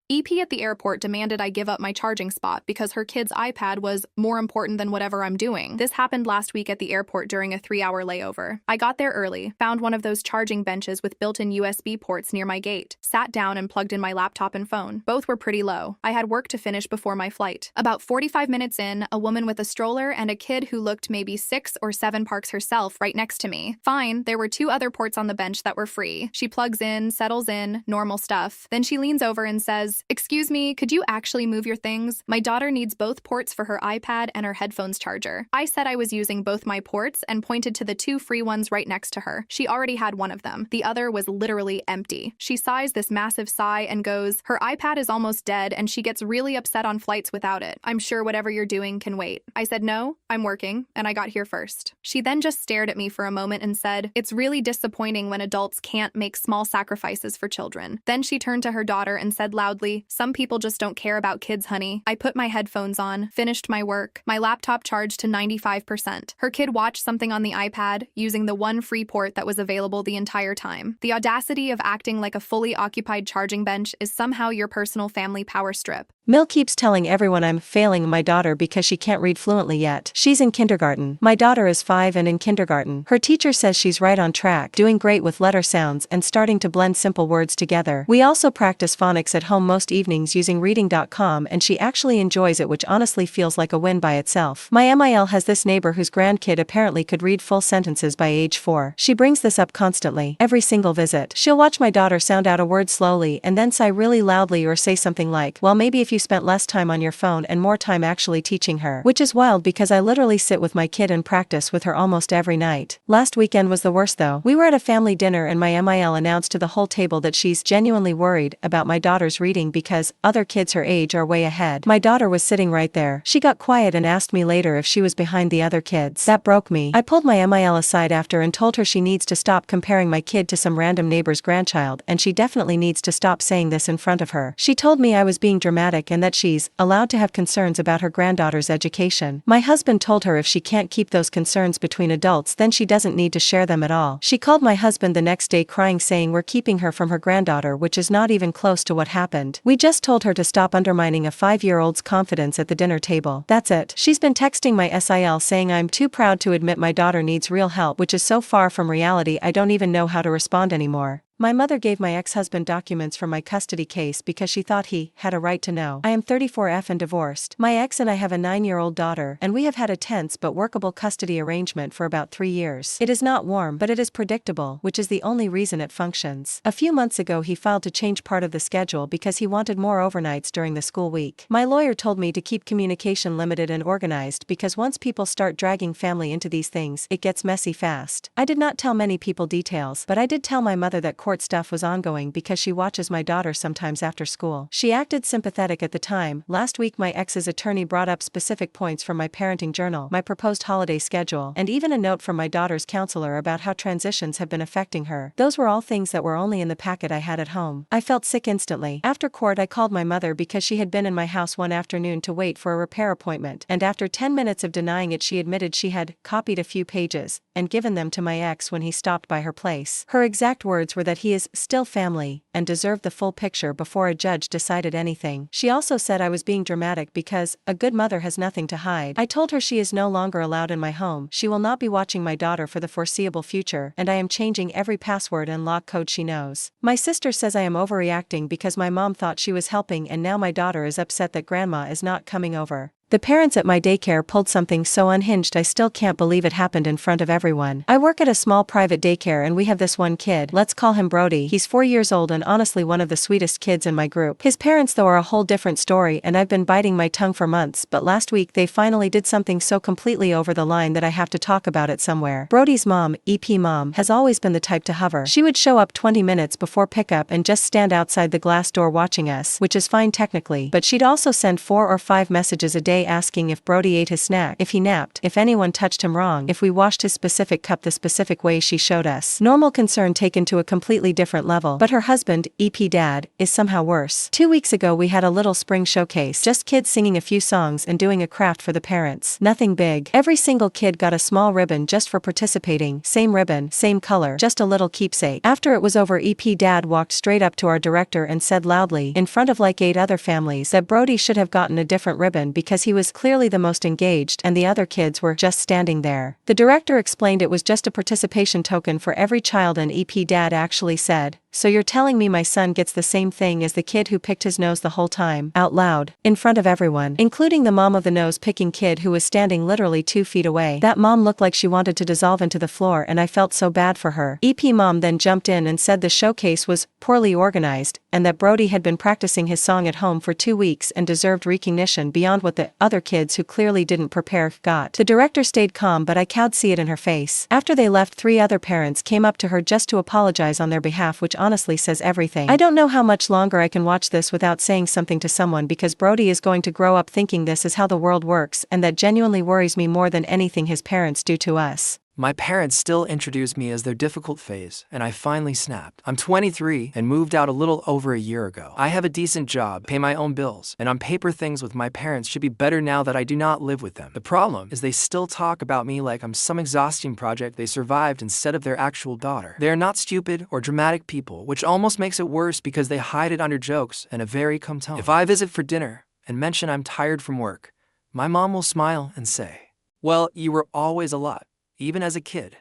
EP at the airport demanded I give up my charging spot because her kid's iPad was more important than whatever I'm doing. This happened last week at the airport during a 3-hour layover. I got there early, found one of those charging benches with built-in USB ports near my gate, sat down and plugged in my laptop and phone. Both were pretty low. I had work to finish before my flight. About 45 minutes in, a woman with a stroller and a kid who looked maybe 6 or 7 parks herself right next to me. Fine, there were 2 other ports on the bench that were free. She plugs in, settles in, normal stuff. Then she leans over and says, "Excuse me, could you actually move your things? My daughter needs both ports for her iPad and her headphones charger." I said I was using both my ports and pointed to the 2 free ones right next to her. She already had one of them. The other was literally empty. She sighs this massive sigh and goes, "Her iPad is almost dead and she gets really upset on flights without it. I'm sure whatever you're doing can wait." I said, "No, I'm working, and I got here first." She then just stared at me for a moment and said, "It's really disappointing when adults can't make small sacrifices for children." Then she turned to her daughter and said loudly, "Some people just don't care about kids, honey." I put my headphones on, finished my work. My laptop charged to 95%. Her kid watched something on the iPad, using the one free port that was available the entire time. The audacity of acting like a fully occupied charging bench is somehow your personal family power strip. Mill keeps telling everyone I'm failing my daughter because she can't read fluently yet. She's in kindergarten. My daughter is 5 and in kindergarten. Her teacher says she's right on track, doing great with letter sounds and starting to blend simple words together. We also practice phonics at home most evenings using reading.com, and she actually enjoys it, which honestly feels like a win by itself. My MIL has this neighbor whose grandkid apparently could read full sentences by age 4. She brings this up constantly. Every single visit, she'll watch my daughter sound out a word slowly and then sigh really loudly or say something like, "Well, maybe if you spent less time on your phone and more time actually teaching her." Which is wild because I literally sit with my kid and practice with her almost every night. Last weekend was the worst though. We were at a family dinner and my MIL announced to the whole table that she's genuinely worried about my daughter's reading because other kids her age are way ahead. My daughter was sitting right there. She got quiet and asked me later if she was behind the other kids. That broke me. I pulled my MIL aside after and told her she needs to stop comparing my kid to some random neighbor's grandchild, and she definitely needs to stop saying this in front of her. She told me I was being dramatic and that she's allowed to have concerns about her granddaughter's education. My husband told her if she can't keep those concerns between adults then she doesn't need to share them at all. She called my husband the next day crying, saying we're keeping her from her granddaughter, which is not even close to what happened. We just told her to stop undermining a 5-year-old's confidence at the dinner table. That's it. She's been texting my SIL saying I'm too proud to admit my daughter needs real help, which is so far from reality I don't even know how to respond anymore. My mother gave my ex-husband documents from my custody case because she thought he had a right to know. I am 34F and divorced. My ex and I have a 9-year-old daughter, and we have had a tense but workable custody arrangement for about 3 years. It is not warm, but it is predictable, which is the only reason it functions. A few months ago he filed to change part of the schedule because he wanted more overnights during the school week. My lawyer told me to keep communication limited and organized because once people start dragging family into these things, it gets messy fast. I did not tell many people details, but I did tell my mother that court stuff was ongoing because she watches my daughter sometimes after school. She acted sympathetic at the time. Last week my ex's attorney brought up specific points from my parenting journal, my proposed holiday schedule, and even a note from my daughter's counselor about how transitions have been affecting her. Those were all things that were only in the packet I had at home. I felt sick instantly. After court I called my mother because she had been in my house one afternoon to wait for a repair appointment, and after 10 minutes of denying it she admitted she had copied a few pages and given them to my ex when he stopped by her place. Her exact words were that he is still family and deserved the full picture before a judge decided anything. She also said I was being dramatic because a good mother has nothing to hide. I told her she is no longer allowed in my home. She will not be watching my daughter for the foreseeable future, and I am changing every password and lock code she knows. My sister says I am overreacting because my mom thought she was helping and now my daughter is upset that grandma is not coming over. The parents at my daycare pulled something so unhinged I still can't believe it happened in front of everyone. I work at a small private daycare and we have this one kid, let's call him Brody. He's 4 years old and honestly one of the sweetest kids in my group. His parents though are a whole different story and I've been biting my tongue for months, but last week they finally did something so completely over the line that I have to talk about it somewhere. Brody's mom, EP mom, has always been the type to hover. She would show up 20 minutes before pickup and just stand outside the glass door watching us, which is fine technically, but she'd also send 4 or 5 messages a day day asking if Brody ate his snack, if he napped, if anyone touched him wrong, if we washed his specific cup the specific way she showed us. Normal concern taken to a completely different level. But her husband, EP Dad, is somehow worse. 2 weeks ago we had a little spring showcase. Just kids singing a few songs and doing a craft for the parents. Nothing big. Every single kid got a small ribbon just for participating. Same ribbon, same color, just a little keepsake. After it was over, EP Dad walked straight up to our director and said loudly, in front of like 8 other families, that Brody should have gotten a different ribbon because he was clearly the most engaged and the other kids were just standing there. The director explained it was just a participation token for every child, and EP Dad actually said, "So you're telling me my son gets the same thing as the kid who picked his nose the whole time?" Out loud, in front of everyone, including the mom of the nose-picking kid who was standing literally 2 feet away. That mom looked like she wanted to dissolve into the floor, and I felt so bad for her. EP Mom then jumped in and said the showcase was poorly organized, and that Brody had been practicing his song at home for 2 weeks and deserved recognition beyond what the other kids who clearly didn't prepare got. The director stayed calm, but I could see it in her face. After they left, 3 other parents came up to her just to apologize on their behalf, which honestly says everything. I don't know how much longer I can watch this without saying something to someone, because Brody is going to grow up thinking this is how the world works, and that genuinely worries me more than anything his parents do to us. My parents still introduce me as their difficult phase, and I finally snapped. I'm 23 and moved out a little over a year ago. I have a decent job, pay my own bills, and on paper things with my parents should be better now that I do not live with them. The problem is they still talk about me like I'm some exhausting project they survived instead of their actual daughter. They are not stupid or dramatic people, which almost makes it worse because they hide it under jokes and a very calm tone. If I visit for dinner and mention I'm tired from work, my mom will smile and say, "Well, you were always a lot, even as a kid."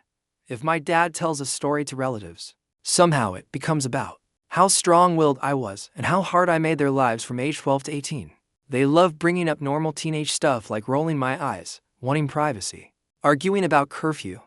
If my dad tells a story to relatives, somehow it becomes about how strong-willed I was and how hard I made their lives from age 12 to 18. They love bringing up normal teenage stuff like rolling my eyes, wanting privacy, arguing about curfew,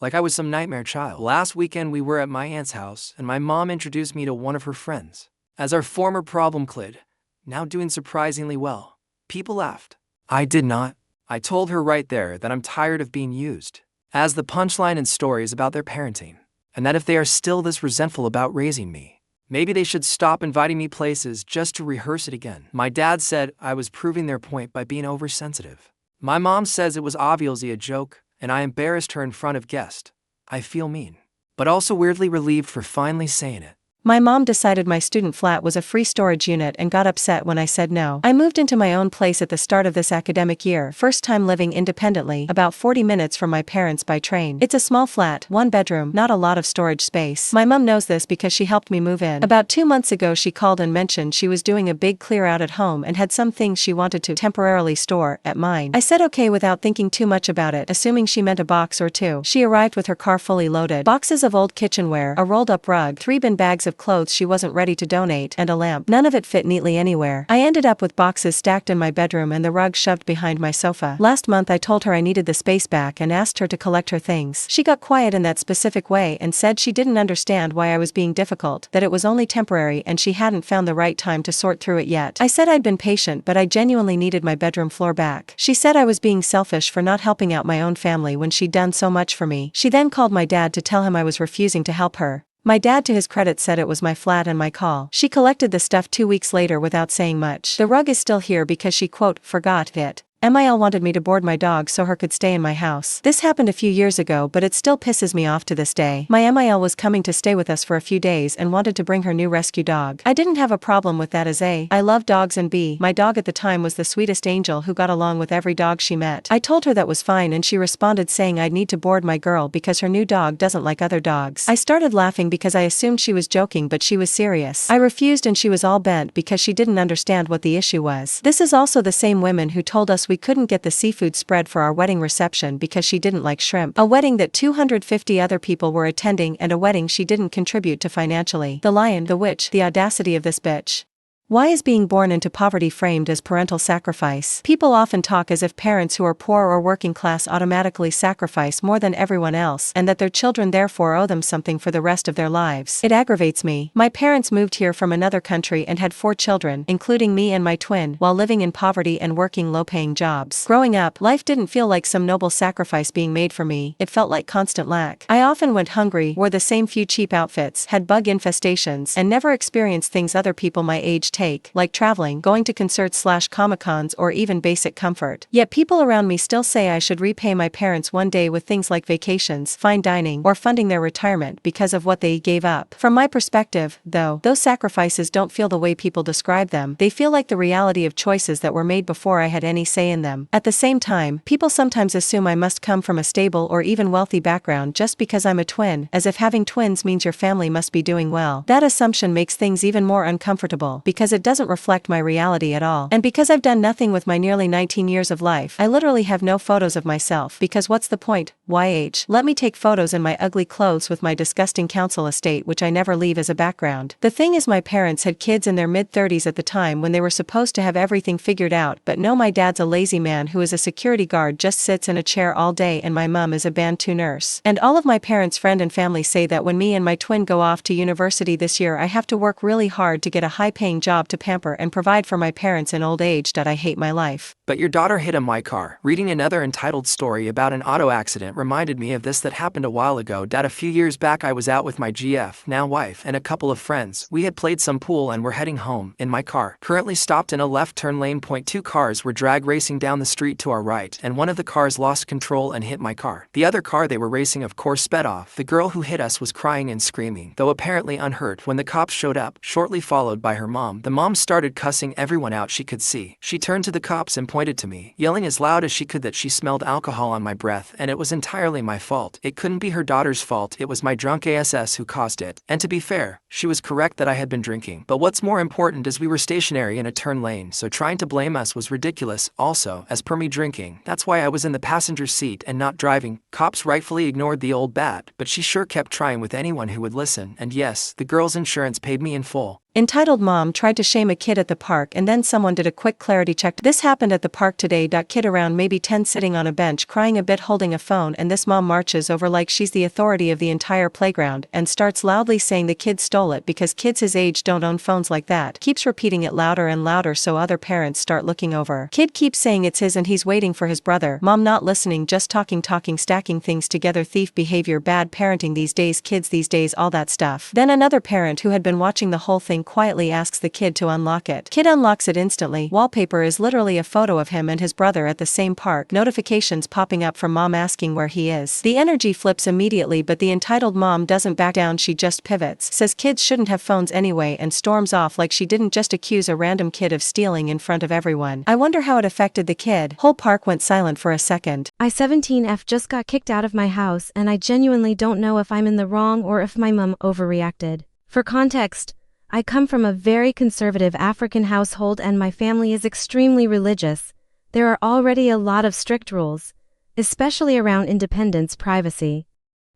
like I was some nightmare child. Last weekend we were at my aunt's house and my mom introduced me to one of her friends as our former problem kid, now doing surprisingly well. People laughed. I did not. I told her right there that I'm tired of being used as the punchline in stories about their parenting, and that if they are still this resentful about raising me, maybe they should stop inviting me places just to rehearse it again. My dad said I was proving their point by being oversensitive. My mom says it was obviously a joke, and I embarrassed her in front of guests. I feel mean, but also weirdly relieved for finally saying it. My mom decided my student flat was a free storage unit and got upset when I said no. I moved into my own place at the start of this academic year, first time living independently, about 40 minutes from my parents by train. It's a small flat, 1 bedroom, not a lot of storage space. My mom knows this because she helped me move in. About 2 months ago she called and mentioned she was doing a big clear out at home and had some things she wanted to temporarily store at mine. I said okay without thinking too much about it, assuming she meant a box or 2. She arrived with her car fully loaded. Boxes of old kitchenware, a rolled up rug, 3 bin bags of clothes she wasn't ready to donate, and a lamp. None of it fit neatly anywhere. I ended up with boxes stacked in my bedroom and the rug shoved behind my sofa. Last month I told her I needed the space back and asked her to collect her things. She got quiet in that specific way and said she didn't understand why I was being difficult, that it was only temporary and she hadn't found the right time to sort through it yet. I said I'd been patient, but I genuinely needed my bedroom floor back. She said I was being selfish for not helping out my own family when she'd done so much for me. She then called my dad to tell him I was refusing to help her. My dad, to his credit, said it was my flat and my call. She collected the stuff 2 weeks later without saying much. The rug is still here because she, quote, forgot it. MIL wanted me to board my dog so her could stay in my house. This happened a few years ago, but it still pisses me off to this day. My MIL was coming to stay with us for a few days and wanted to bring her new rescue dog. I didn't have a problem with that, as A, I love dogs, and B, my dog at the time was the sweetest angel who got along with every dog she met. I told her that was fine and she responded saying I'd need to board my girl because her new dog doesn't like other dogs. I started laughing because I assumed she was joking, but she was serious. I refused and she was all bent because she didn't understand what the issue was. This is also the same women who told us we couldn't get the seafood spread for our wedding reception because she didn't like shrimp. A wedding that 250 other people were attending and a wedding she didn't contribute to financially. The lion, the witch, the audacity of this bitch. Why is being born into poverty framed as parental sacrifice? People often talk as if parents who are poor or working class automatically sacrifice more than everyone else, and that their children therefore owe them something for the rest of their lives. It aggravates me. My parents moved here from another country and had 4 children, including me and my twin, while living in poverty and working low-paying jobs. Growing up, life didn't feel like some noble sacrifice being made for me. It felt like constant lack. I often went hungry, wore the same few cheap outfits, had bug infestations, and never experienced things other people my age take, like traveling, going to concerts/comic-cons, or even basic comfort. Yet people around me still say I should repay my parents one day with things like vacations, fine dining, or funding their retirement because of what they gave up. From my perspective, though, those sacrifices don't feel the way people describe them. They feel like the reality of choices that were made before I had any say in them. At the same time, people sometimes assume I must come from a stable or even wealthy background just because I'm a twin, as if having twins means your family must be doing well. That assumption makes things even more uncomfortable because it doesn't reflect my reality at all. And because I've done nothing with my nearly 19 years of life, I literally have no photos of myself, because what's the point? YH. Let me take photos in my ugly clothes with my disgusting council estate, which I never leave as a background. The thing is, my parents had kids in their mid-30s at the time when they were supposed to have everything figured out, but no, my dad's a lazy man who is a security guard, just sits in a chair all day, and my mum is a band 2 nurse. And all of my parents' friends and family say that when me and my twin go off to university this year, I have to work really hard to get a high-paying job to pamper and provide for my parents in old age. That I hate my life. But your daughter hit my car. Reading another entitled story about an auto accident reminded me of this that happened a while ago. A few years back I was out with my GF, now wife, and a couple of friends. We had played some pool and were heading home, in my car, currently stopped in a left turn lane. Two cars were drag racing down the street to our right, and one of the cars lost control and hit my car. The other car they were racing of course sped off. The girl who hit us was crying and screaming, though apparently unhurt, when the cops showed up, shortly followed by her mom. The mom started cussing everyone out she could see. She turned to the cops and pointed to me, yelling as loud as she could that she smelled alcohol on my breath and it was entirely my fault. It couldn't be her daughter's fault, it was my drunk ass who caused it. And to be fair, she was correct that I had been drinking. But what's more important is we were stationary in a turn lane, so trying to blame us was ridiculous. Also, as per me drinking, that's why I was in the passenger seat and not driving. Cops rightfully ignored the old bat, but she sure kept trying with anyone who would listen. And yes, the girl's insurance paid me in full. Entitled Mom tried to shame a kid at the park and then someone did a quick clarity check. This happened at the park today. Kid around maybe 10 sitting on a bench crying a bit holding a phone, and this mom marches over like she's the authority of the entire playground and starts loudly saying the kid stole it because kids his age don't own phones like that. Keeps repeating it louder and louder so other parents start looking over. Kid keeps saying it's his and he's waiting for his brother. Mom not listening, just talking, stacking things together. Thief behavior, bad parenting these days, kids these days, all that stuff. Then another parent who had been watching the whole thing quietly asks the kid to unlock it. Kid unlocks it instantly. Wallpaper is literally a photo of him and his brother at the same park. Notifications popping up from mom asking where he is. The energy flips immediately, but the entitled mom doesn't back down. She just pivots, says kids shouldn't have phones anyway, and storms off like she didn't just accuse a random kid of stealing in front of everyone. I wonder how it affected the kid. Whole park went silent for a second. I 17F just got kicked out of my house and I genuinely don't know if I'm in the wrong or if my mom overreacted. For context, I come from a very conservative African household and my family is extremely religious. There are already a lot of strict rules, especially around independence, privacy,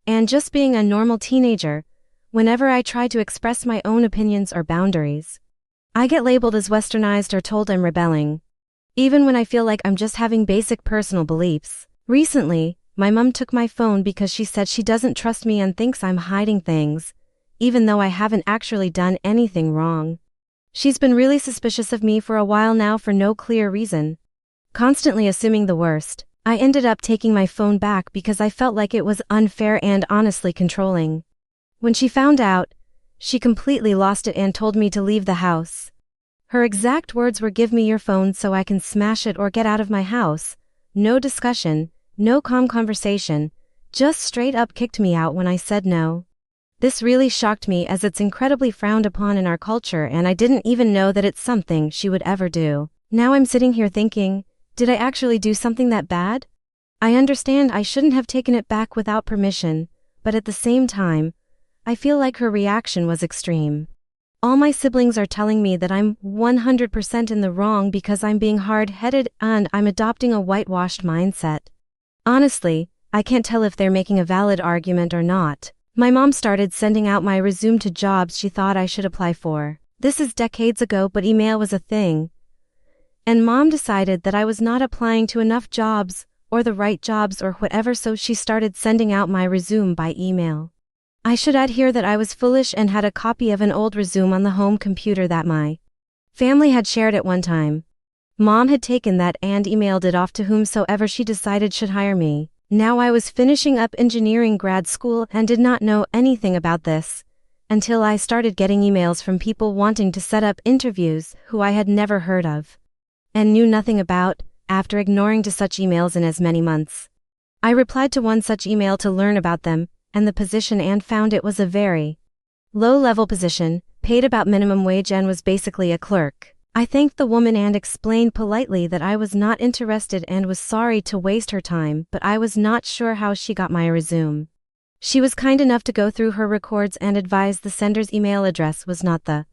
and just being a normal teenager. Whenever I try to express my own opinions or boundaries, I get labeled as westernized or told I'm rebelling, even when I feel like I'm just having basic personal beliefs. Recently, my mom took my phone because she said she doesn't trust me and thinks I'm hiding things, even though I haven't actually done anything wrong. She's been really suspicious of me for a while now for no clear reason, constantly assuming the worst. I ended up taking my phone back because I felt like it was unfair and honestly controlling. When she found out, she completely lost it and told me to leave the house. Her exact words were, "Give me your phone so I can smash it or get out of my house." No discussion, no calm conversation, just straight up kicked me out when I said no. This really shocked me as it's incredibly frowned upon in our culture and I didn't even know that it's something she would ever do. Now I'm sitting here thinking, did I actually do something that bad? I understand I shouldn't have taken it back without permission, but at the same time, I feel like her reaction was extreme. All my siblings are telling me that I'm 100% in the wrong because I'm being hard-headed and I'm adopting a whitewashed mindset. Honestly, I can't tell if they're making a valid argument or not. My mom started sending out my resume to jobs she thought I should apply for. This is decades ago, but email was a thing. And mom decided that I was not applying to enough jobs, or the right jobs or whatever, so she started sending out my resume by email. I should add here that I was foolish and had a copy of an old resume on the home computer that my family had shared at one time. Mom had taken that and emailed it off to whomsoever she decided should hire me. Now I was finishing up engineering grad school and did not know anything about this, until I started getting emails from people wanting to set up interviews who I had never heard of and knew nothing about. After ignoring to such emails in as many months, I replied to one such email to learn about them and the position and found it was a very low-level position, paid about minimum wage and was basically a clerk. I thanked the woman and explained politely that I was not interested and was sorry to waste her time, but I was not sure how she got my resume. She was kind enough to go through her records and advised the sender's email address was not the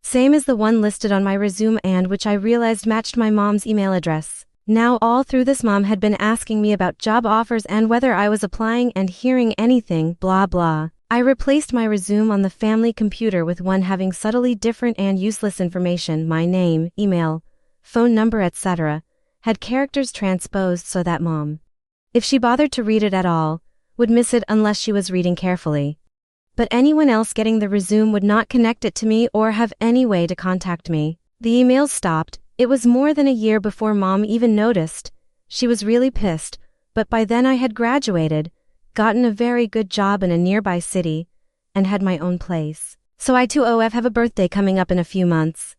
same as the one listed on my resume and which I realized matched my mom's email address. Now all through this mom had been asking me about job offers and whether I was applying and hearing anything, blah blah. I replaced my resume on the family computer with one having subtly different and useless information, my name, email, phone number etc., had characters transposed so that mom, if she bothered to read it at all, would miss it unless she was reading carefully. But anyone else getting the resume would not connect it to me or have any way to contact me. The emails stopped. It was more than a year before mom even noticed. She was really pissed, but by then I had graduated, gotten a very good job in a nearby city, and had my own place. So I too have a birthday coming up in a few months.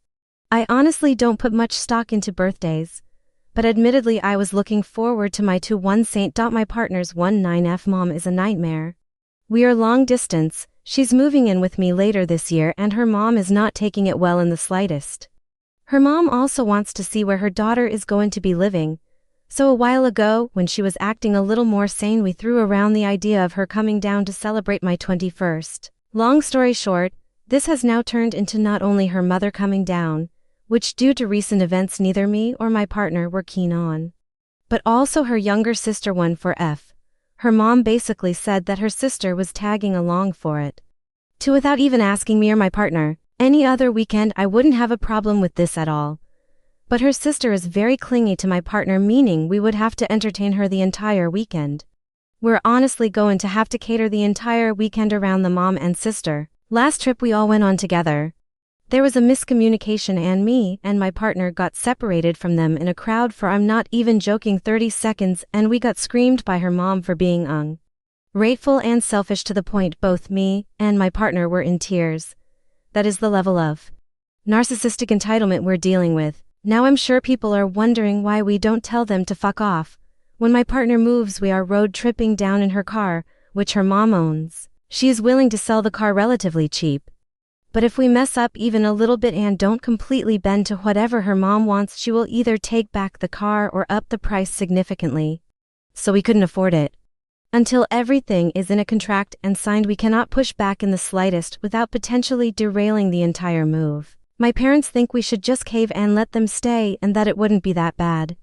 I honestly don't put much stock into birthdays, but admittedly I was looking forward to my 2-1 Saint. My partner's 19F mom is a nightmare. We are long distance, she's moving in with me later this year and her mom is not taking it well in the slightest. Her mom also wants to see where her daughter is going to be living. So a while ago, when she was acting a little more sane, we threw around the idea of her coming down to celebrate my 21st. Long story short, this has now turned into not only her mother coming down, which due to recent events neither me or my partner were keen on, but also her younger sister 1-4F. Her mom basically said that her sister was tagging along for it, too, without even asking me or my partner. Any other weekend I wouldn't have a problem with this at all. But her sister is very clingy to my partner, meaning we would have to entertain her the entire weekend. We're honestly going to have to cater the entire weekend around the mom and sister. Last trip we all went on together. There was a miscommunication and me and my partner got separated from them in a crowd for, I'm not even joking, 30 seconds, and we got screamed by her mom for being ungrateful and selfish to the point both me and my partner were in tears. That is the level of narcissistic entitlement we're dealing with. Now I'm sure people are wondering why we don't tell them to fuck off. When my partner moves, we are road tripping down in her car, which her mom owns. She is willing to sell the car relatively cheap. But if we mess up even a little bit and don't completely bend to whatever her mom wants, she will either take back the car or up the price significantly. So we couldn't afford it. Until everything is in a contract and signed, we cannot push back in the slightest without potentially derailing the entire move. My parents think we should just cave and let them stay and that it wouldn't be that bad.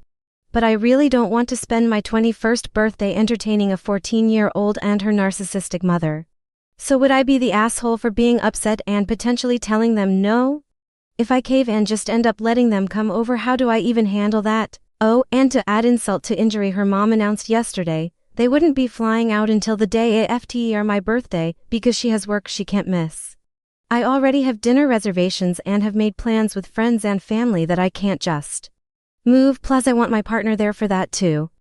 But I really don't want to spend my 21st birthday entertaining a 14-year-old and her narcissistic mother. So would I be the asshole for being upset and potentially telling them no? If I cave and just end up letting them come over, how do I even handle that? Oh, and to add insult to injury, her mom announced yesterday they wouldn't be flying out until the day after my birthday because she has work she can't miss. I already have dinner reservations and have made plans with friends and family that I can't just move, plus I want my partner there for that too.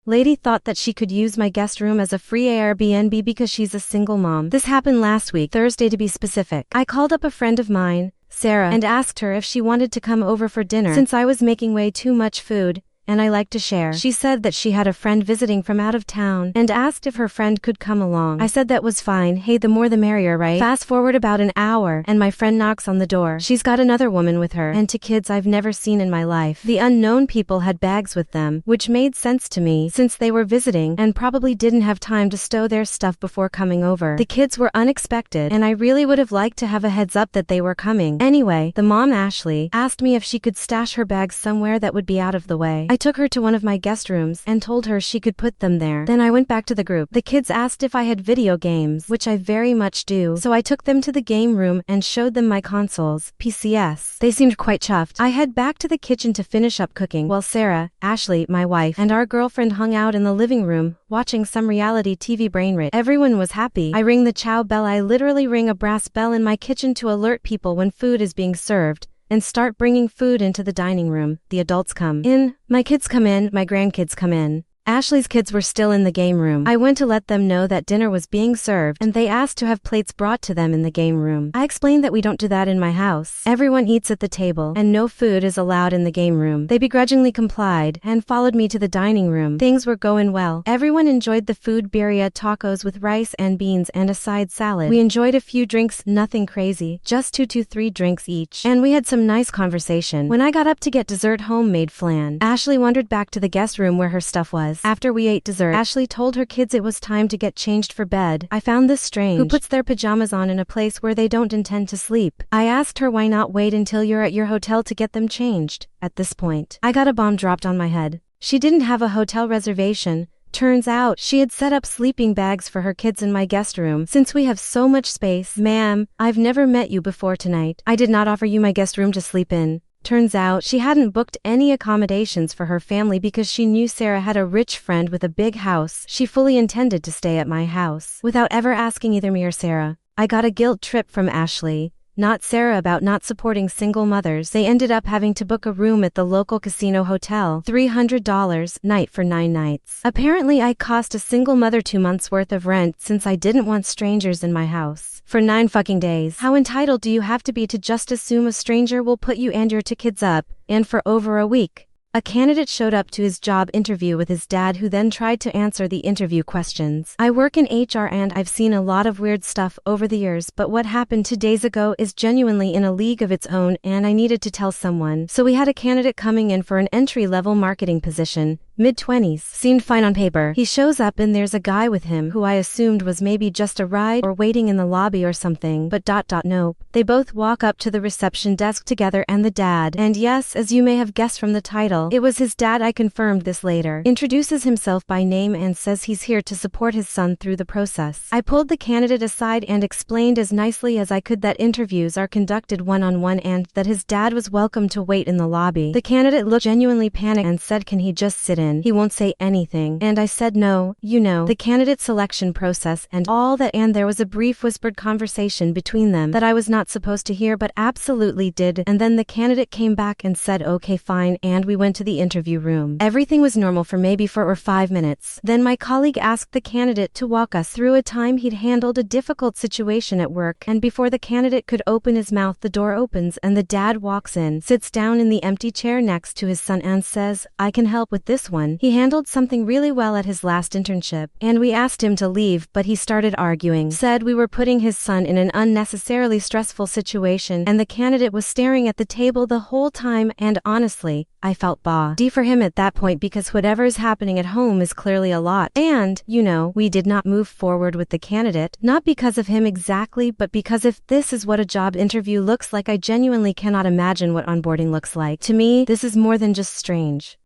Lady thought that she could use my guest room as a free Airbnb because she's a single mom. This happened last week, Thursday to be specific. I called up a friend of mine, Sarah, and asked her if she wanted to come over for dinner since I was making way too much food, and I like to share. She said that she had a friend visiting from out of town and asked if her friend could come along. I said that was fine. Hey, the more the merrier, right? Fast forward about an hour and my friend knocks on the door. She's got another woman with her and 2 kids I've never seen in my life. The unknown people had bags with them, which made sense to me since they were visiting and probably didn't have time to stow their stuff before coming over. The kids were unexpected and I really would have liked to have a heads up that they were coming. Anyway, the mom, Ashley, asked me if she could stash her bags somewhere that would be out of the way. I took her to one of my guest rooms and told her she could put them there. Then I went back to the group. The kids asked if I had video games, which I very much do, so I took them to the game room and showed them my consoles, PCS. They seemed quite chuffed. I head back to the kitchen to finish up cooking while Sarah, Ashley, my wife, and our girlfriend hung out in the living room, watching some reality TV brainrit. Everyone was happy. I ring the chow bell. I literally ring a brass bell in my kitchen to alert people when food is being served, and start bringing food into the dining room. The adults come in, my kids come in, my grandkids come in. Ashley's kids were still in the game room. I went to let them know that dinner was being served, and they asked to have plates brought to them in the game room. I explained that we don't do that in my house. Everyone eats at the table, and no food is allowed in the game room. They begrudgingly complied, and followed me to the dining room. Things were going well. Everyone enjoyed the food: birria, tacos with rice and beans and a side salad. We enjoyed a few drinks, nothing crazy, just 2 to 3 drinks each. And we had some nice conversation. When I got up to get dessert, homemade flan, Ashley wandered back to the guest room where her stuff was. After we ate dessert, Ashley told her kids it was time to get changed for bed. I found this strange. Who puts their pajamas on in a place where they don't intend to sleep? I asked her why not wait until you're at your hotel to get them changed. At this point, I got a bomb dropped on my head. She didn't have a hotel reservation. Turns out, she had set up sleeping bags for her kids in my guest room. Since we have so much space, ma'am, I've never met you before tonight. I did not offer you my guest room to sleep in. Turns out, she hadn't booked any accommodations for her family because she knew Sarah had a rich friend with a big house. She fully intended to stay at my house, without ever asking either me or Sarah. I got a guilt trip from Ashley, not Sarah, about not supporting single mothers. They ended up having to book a room at the local casino hotel, $300 night for 9 nights. Apparently I cost a single mother 2 months worth of rent since I didn't want strangers in my house. For 9 fucking days. How entitled do you have to be to just assume a stranger will put you and your 2 kids up, and for over a week? A candidate showed up to his job interview with his dad, who then tried to answer the interview questions. I work in HR and I've seen a lot of weird stuff over the years, but what happened 2 days ago is genuinely in a league of its own, and I needed to tell someone. So we had a candidate coming in for an entry-level marketing position, mid-20s. Seemed fine on paper. He shows up and there's a guy with him who I assumed was maybe just a ride or waiting in the lobby or something, but nope. They both walk up to the reception desk together, and the dad, and yes, as you may have guessed from the title, it was his dad, I confirmed this later, introduces himself by name and says he's here to support his son through the process. I pulled the candidate aside and explained as nicely as I could that interviews are conducted one-on-one and that his dad was welcome to wait in the lobby. The candidate looked genuinely panicked and said, "Can he just sit in? He won't say anything." And I said, "No, you know, the candidate selection process and all that." And there was a brief whispered conversation between them that I was not supposed to hear but absolutely did, and then the candidate came back and said okay fine, and we went to the interview room. Everything was normal for maybe 4 or 5 minutes. Then my colleague asked the candidate to walk us through a time he'd handled a difficult situation at work, and before the candidate could open his mouth, the door opens and the dad walks in, sits down in the empty chair next to his son and says, "I can help with this one. He handled something really well at his last internship." And we asked him to leave, but he started arguing, said we were putting his son in an unnecessarily stressful situation, and the candidate was staring at the table the whole time, and honestly, I felt bad for him at that point, because whatever is happening at home is clearly a lot. And, you know, we did not move forward with the candidate, not because of him exactly, but because if this is what a job interview looks like, I genuinely cannot imagine what onboarding looks like. To me, this is more than just strange.